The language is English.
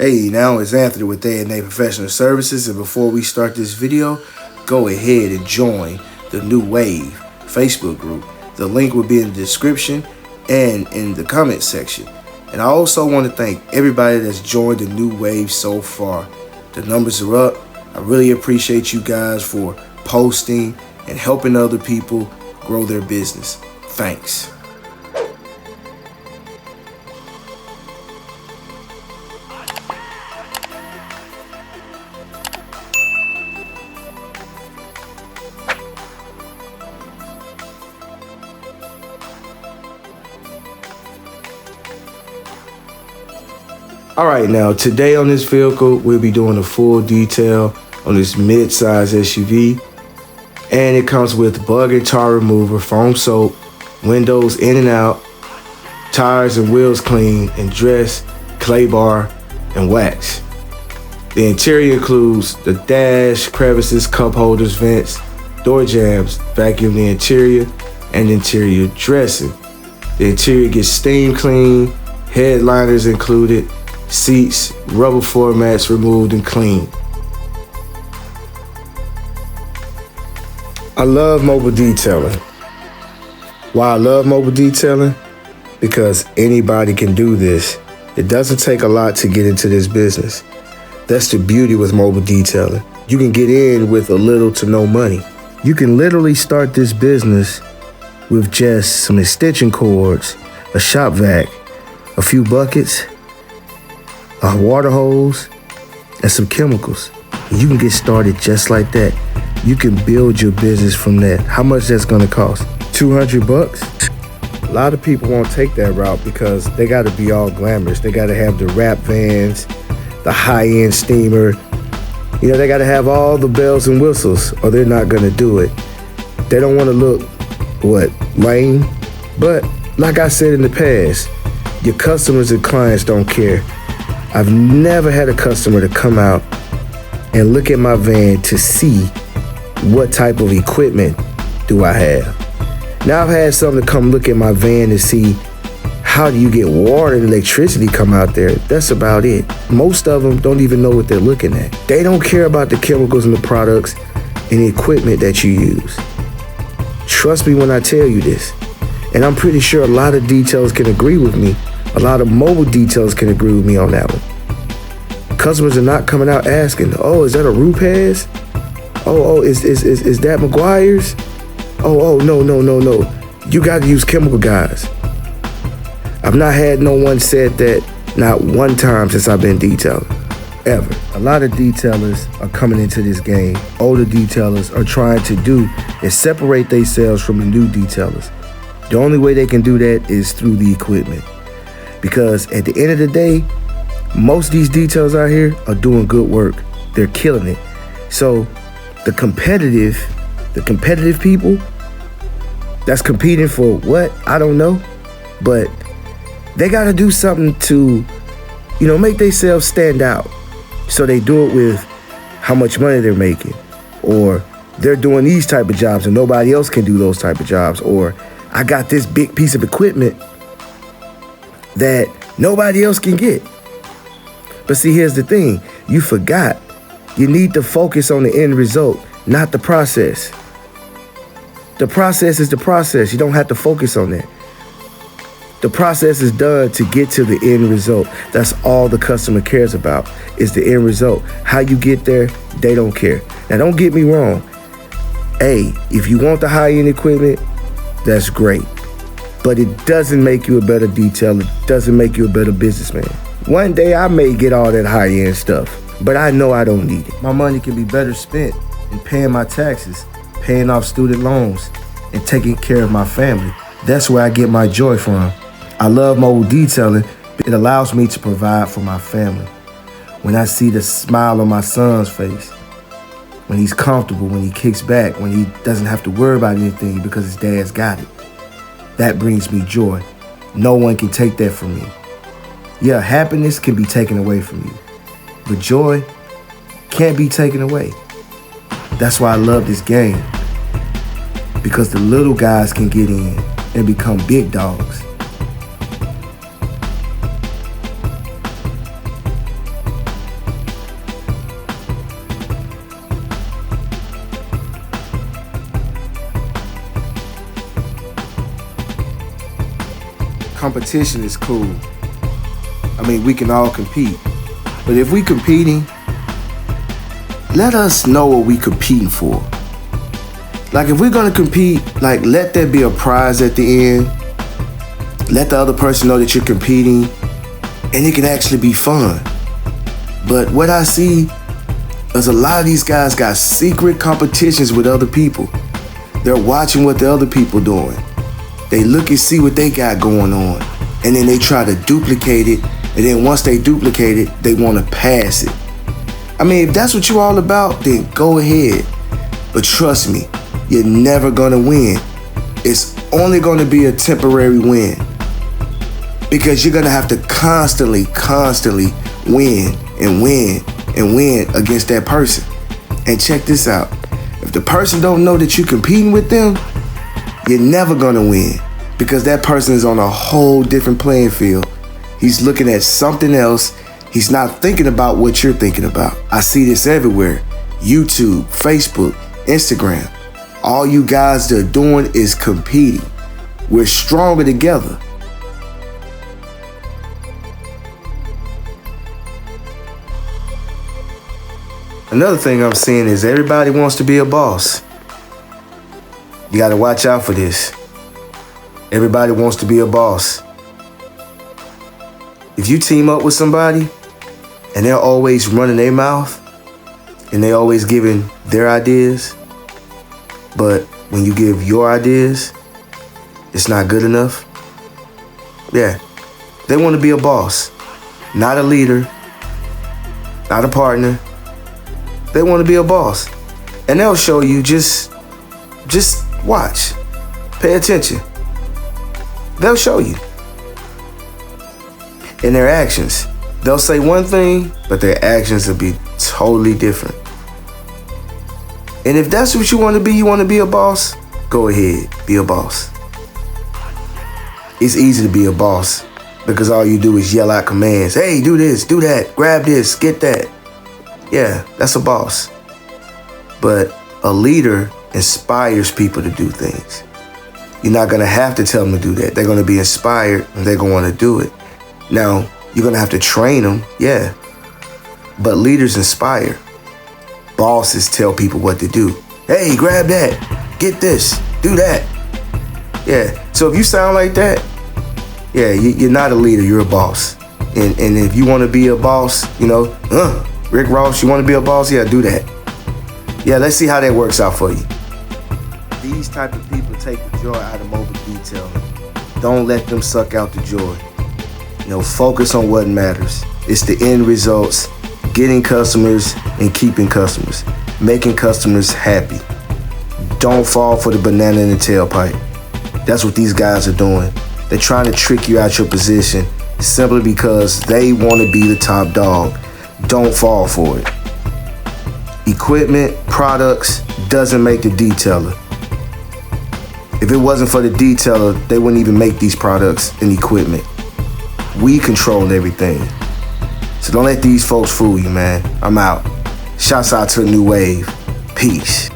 Hey, now it's Anthony with A&A Professional Services, and before we start this video, go ahead and join the New Wave Facebook group. The link will be in the description and in the comment section. And I also want to thank everybody that's joined the New Wave so far. The numbers are up. I really appreciate you guys for posting and helping other people grow their business. Thanks. All right, now today on this vehicle, we'll be doing a full detail on this mid-size SUV. And it comes with bug and tar remover, foam soap, windows in and out, tires and wheels clean, and dress, clay bar, and wax. The interior includes the dash, crevices, cup holders, vents, door jambs, vacuum the interior, and interior dressing. The interior gets steam clean, headliners included, seats, rubber floor mats removed and cleaned. I love mobile detailing. Why I love mobile detailing? Because anybody can do this. It doesn't take a lot to get into this business. That's the beauty with mobile detailing. You can get in with a little to no money. You can literally start this business with just some extension cords, a shop vac, a few buckets, a water hose, and some chemicals. You can get started just like that. You can build your business from that. How much that's gonna cost? $200? A lot of people won't take that route because they gotta be all glamorous. They gotta have the wrap vans, the high-end steamer. You know, they gotta have all the bells and whistles or they're not gonna do it. They don't wanna look, lame? But like I said in the past, your customers and clients don't care. I've never had a customer to come out and look at my van to see what type of equipment do I have. Now I've had some to come look at my van to see how do you get water and electricity come out there. That's about it. Most of them don't even know what they're looking at. They don't care about the chemicals and the products and the equipment that you use. Trust me when I tell you this. And I'm pretty sure a lot of details can agree with me. A lot of mobile details can agree with me on that one. Customers are not coming out asking, oh, is that a Rupes? Oh, is that McGuire's? Oh, no. You got to use chemical guys. I've not had no one said that not one time since I've been detailing, ever. A lot of detailers are coming into this game. Older detailers are trying to do is separate themselves from the new detailers. The only way they can do that is through the equipment. Because at the end of the day, most of these details out here are doing good work. They're killing it. So the competitive people that's competing for what? I don't know. But they got to do something to, make themselves stand out. So they do it with how much money they're making. Or they're doing these type of jobs and nobody else can do those type of jobs. Or I got this big piece of equipment that nobody else can get. But see, here's the thing. You forgot. You need to focus on the end result, not the process. The process is the process. You don't have to focus on that. The process is done to get to the end result. That's all the customer cares about is the end result. How you get there, they don't care. Now, don't get me wrong. Hey, if you want the high-end equipment, that's great. But it doesn't make you a better detailer. It doesn't make you a better businessman. One day I may get all that high-end stuff, but I know I don't need it. My money can be better spent in paying my taxes, paying off student loans, and taking care of my family. That's where I get my joy from. I love mobile detailing. It allows me to provide for my family. When I see the smile on my son's face, when he's comfortable, when he kicks back, when he doesn't have to worry about anything because his dad's got it. That brings me joy. No one can take that from me. Yeah, happiness can be taken away from you, but joy can't be taken away. That's why I love this game, because the little guys can get in and become big dogs. competition is cool. I mean, we can all compete. But if we competing, let us know what we competing for. Like if we're gonna compete, like let there be a prize at the end. Let the other person know that you're competing, and it can actually be fun. But what I see is a lot of these guys got secret competitions with other people. They're watching what the other people doing. They look and see what they got going on, and then they try to duplicate it, and then once they duplicate it, they want to pass it. I mean, if that's what you're all about, then go ahead. But trust me, you're never gonna win. It's only gonna be a temporary win, because you're gonna have to constantly win and win and win against that person. And check this out. If the person don't know that you're competing with them, you're never gonna win, because that person is on a whole different playing field. He's looking at something else. He's not thinking about what you're thinking about. I see this everywhere. YouTube, Facebook, Instagram. All you guys that are doing is competing. We're stronger together. Another thing I'm seeing is everybody wants to be a boss. You gotta watch out for this. Everybody wants to be a boss. If you team up with somebody and they're always running their mouth and they always giving their ideas, but when you give your ideas, it's not good enough. Yeah, they want to be a boss, not a leader, not a partner. They want to be a boss. And they'll show you, just watch. Pay attention. They'll show you. In their actions. They'll say one thing, but their actions will be totally different. And if that's what you want to be a boss, go ahead, be a boss. It's easy to be a boss because all you do is yell out commands. Hey, do this, do that, grab this, get that. Yeah, that's a boss. But a leader inspires people to do things. You're not gonna have to tell them to do that. They're gonna be inspired and they're gonna wanna do it. Now, you're gonna have to train them, yeah. But leaders inspire. Bosses tell people what to do. Hey, grab that, get this, do that. Yeah, so if you sound like that, yeah, you're not a leader, you're a boss. And if you wanna be a boss, Rick Ross, you wanna be a boss? Yeah, do that. Yeah, let's see how that works out for you. These type of people take the joy out of mobile detailing. Don't let them suck out the joy. Focus on what matters. It's the end results, getting customers and keeping customers, making customers happy. Don't fall for the banana in the tailpipe. That's what these guys are doing. They're trying to trick you out your position simply because they want to be the top dog. Don't fall for it. Equipment, products doesn't make the detailer. If it wasn't for the detailer, they wouldn't even make these products and equipment. We control everything. So don't let these folks fool you, man. I'm out. Shouts out to the new wave. Peace.